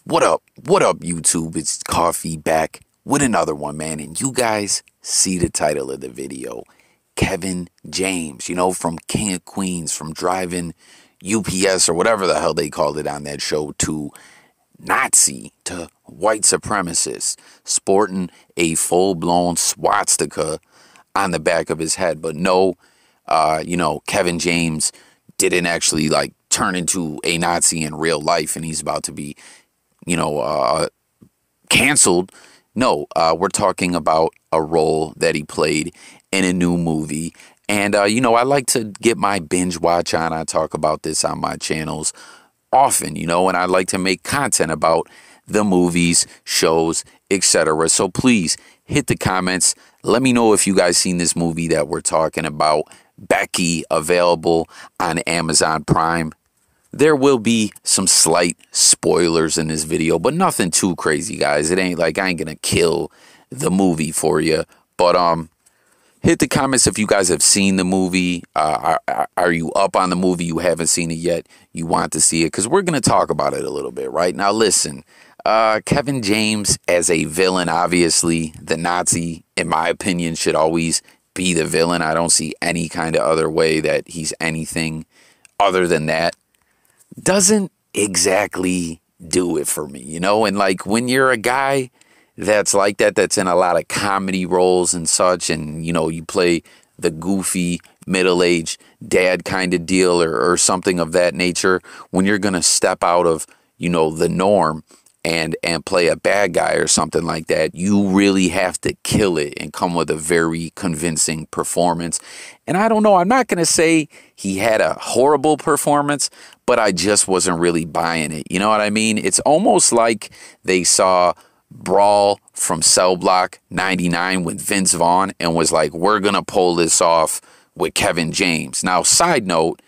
What up? What up, YouTube? It's Coffee back with another one, man. And you guys see the title of the video. Kevin James, from King of Queens, from driving UPS or whatever the hell they called it on that show, to Nazi, to white supremacist, sporting a full-blown swastika on the back of his head. But no, Kevin James didn't actually turn into a Nazi in real life, and he's about to be canceled. No, we're talking about a role that he played in a new movie. And, I like to get my binge watch on. I talk about this on my channels often, and I like to make content about the movies, shows, etc. So please hit the comments. Let me know if you guys seen this movie that we're talking about. Becky, available on Amazon Prime. There will be some slight spoilers in this video, but nothing too crazy, guys. It ain't like I ain't gonna kill the movie for you. But hit the comments if you guys have seen the movie. Are you up on the movie? You haven't seen it yet. You want to see it, because we're gonna talk about it a little bit right now. Listen, Kevin James as a villain, obviously the Nazi, in my opinion, should always be the villain. I don't see any kind of other way that he's anything other than that. Doesn't exactly do it for me, and when you're a guy that's like that, that's in a lot of comedy roles and such, and you play the goofy middle-aged dad kind of deal or something of that nature, when you're gonna step out of the norm and play a bad guy or something like that, you really have to kill it and come with a very convincing performance. And I don't know, I'm not going to say he had a horrible performance, but I just wasn't really buying it. You know what I mean? It's almost like they saw Brawl from Cell Block 99 with Vince Vaughn and was like, we're going to pull this off with Kevin James. Now, side note,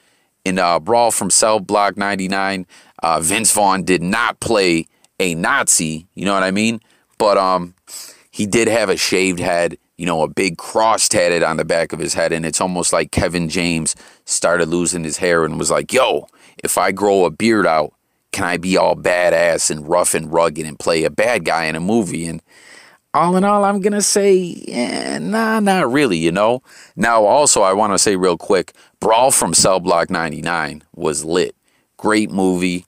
in Brawl from Cell Block 99, Vince Vaughn did not play a Nazi, you know what I mean? But he did have a shaved head, a big cross tatted on the back of his head, and it's almost like Kevin James started losing his hair and was like, yo, if I grow a beard out, can I be all badass and rough and rugged and play a bad guy in a movie? And all in all, I'm gonna say, nah, not really, Now, also, I want to say real quick, Brawl from Cell Block 99 was lit. Great movie.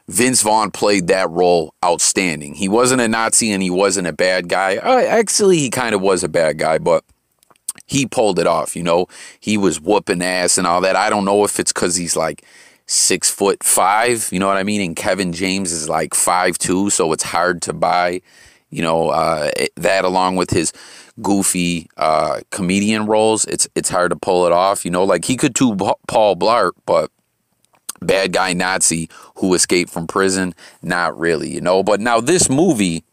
Vince Vaughn played that role outstanding. He wasn't a Nazi and he wasn't a bad guy. Actually, he kind of was a bad guy, but he pulled it off, He was whooping ass and all that. I don't know if it's because he's like 6'5", you know what I mean? And Kevin James is like 5'2", so it's hard to buy, that along with his goofy comedian roles. It's hard to pull it off, Like he could do Paul Blart, but bad guy Nazi who escaped from prison, not really, But now this movie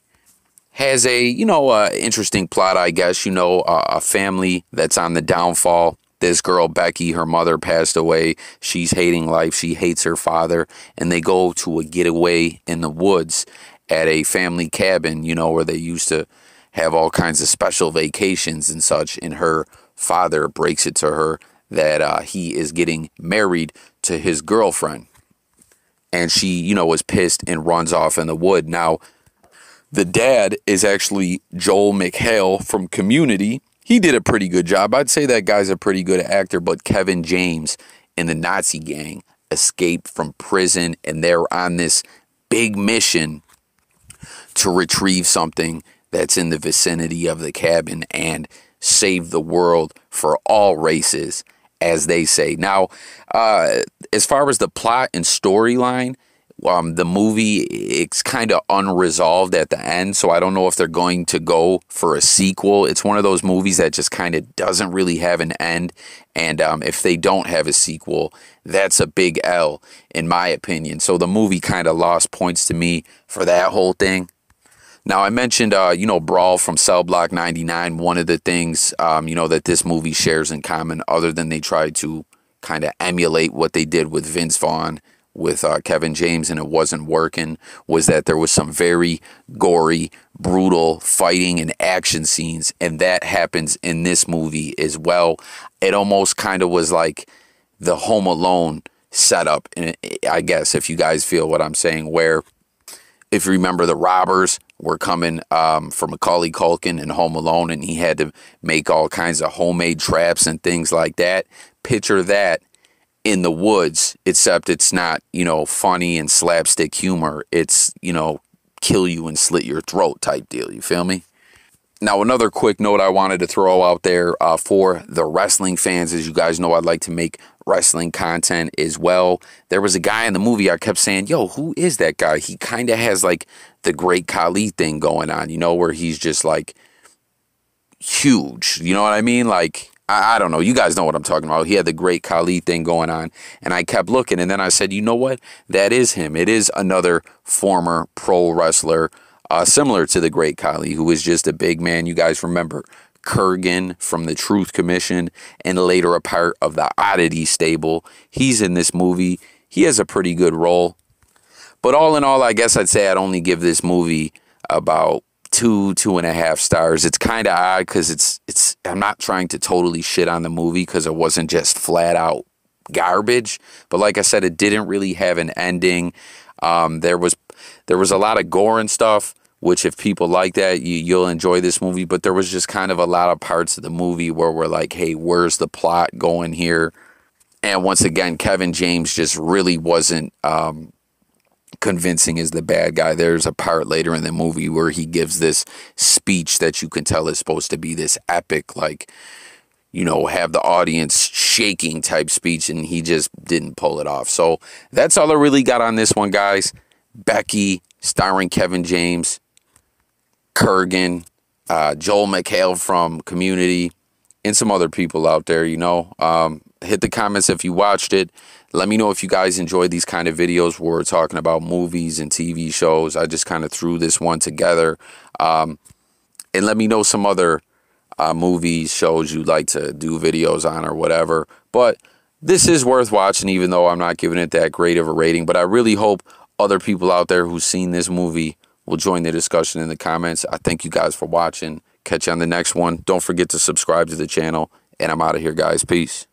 has a, interesting plot, I guess, a family that's on the downfall. This girl, Becky, her mother passed away. She's hating life. She hates her father. And they go to a getaway in the woods at a family cabin, where they used to have all kinds of special vacations and such. And her father breaks it to her that he is getting married to his girlfriend. And she, was pissed and runs off in the wood. Now, the dad is actually Joel McHale from Community. He did a pretty good job. I'd say that guy's a pretty good actor. But Kevin James and the Nazi gang escaped from prison, and they're on this big mission to retrieve something that's in the vicinity of the cabin and save the world for all races, as they say. Now, as far as the plot and storyline, the movie, it's kind of unresolved at the end, so I don't know if they're going to go for a sequel. It's one of those movies that just kind of doesn't really have an end, and if they don't have a sequel, that's a big L, in my opinion. So the movie kind of lost points to me for that whole thing. Now, I mentioned, Brawl from Cell Block 99. One of the things, that this movie shares in common, other than they tried to kind of emulate what they did with Vince Vaughn, with Kevin James, and it wasn't working, was that there was some very gory, brutal fighting and action scenes, and that happens in this movie as well. It almost kind of was like the Home Alone setup, I guess, if you guys feel what I'm saying, where If you remember, the robbers were coming from Macaulay Culkin in Home Alone, and he had to make all kinds of homemade traps and things like that. Picture that in the woods, except it's not, funny and slapstick humor. It's, kill you and slit your throat type deal. You feel me? Now, another quick note I wanted to throw out there for the wrestling fans. As you guys know, I'd like to make wrestling content as well. There was a guy in the movie I kept saying, yo, who is that guy? He kind of has like the Great Khali thing going on, where he's just like huge. You know what I mean? Like, I don't know. You guys know what I'm talking about. He had the Great Khali thing going on. And I kept looking. And then I said, you know what? That is him. It is another former pro wrestler similar to the Great Khali, who is just a big man. You guys remember Kurgan from the Truth Commission and later a part of the Oddity stable. He's in this movie. He has a pretty good role. But all in all, I guess I'd say I'd only give this movie about 2.5 stars. It's kind of odd because I'm not trying to totally shit on the movie because it wasn't just flat out garbage. But like I said, it didn't really have an ending. There was a lot of gore and stuff, which if people like that, you'll enjoy this movie. But there was just kind of a lot of parts of the movie where we're like, hey, where's the plot going here? And once again, Kevin James just really wasn't convincing as the bad guy. There's a part later in the movie where he gives this speech that you can tell is supposed to be this epic, like, have the audience shaking type speech, and he just didn't pull it off. So that's all I really got on this one, guys. Becky, starring Kevin James, Kurgan, Joel McHale from Community, and some other people out there, hit the comments if you watched it. Let me know if you guys enjoy these kind of videos where we're talking about movies and TV shows. I just kind of threw this one together. And let me know some other movies, shows you'd like to do videos on or whatever. But this is worth watching, even though I'm not giving it that great of a rating. But I really hope other people out there who've seen this movie will join the discussion in the comments. I thank you guys for watching. Catch you on the next one. Don't forget to subscribe to the channel. And I'm out of here, guys. Peace.